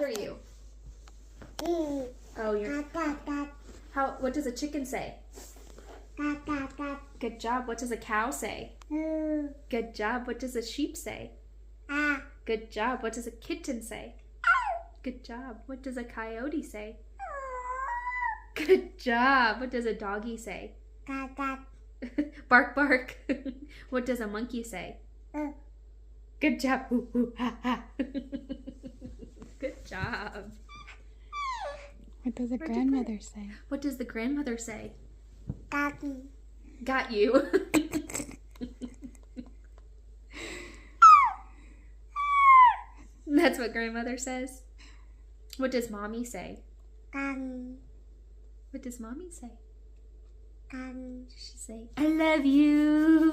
are you? Oh, you're... What does a chicken say? Good job. What does a cow say? Good job. What does a sheep say? Good job. What does a kitten say? Good job. What does a coyote say? Good job. What does a doggy say? Bark, bark. What does a monkey say? Good job. Good job. What does a grandmother say? What does the grandmother say? Got me. Got you. That's what grandmother says. What does mommy say? What does mommy say? She say, I love you.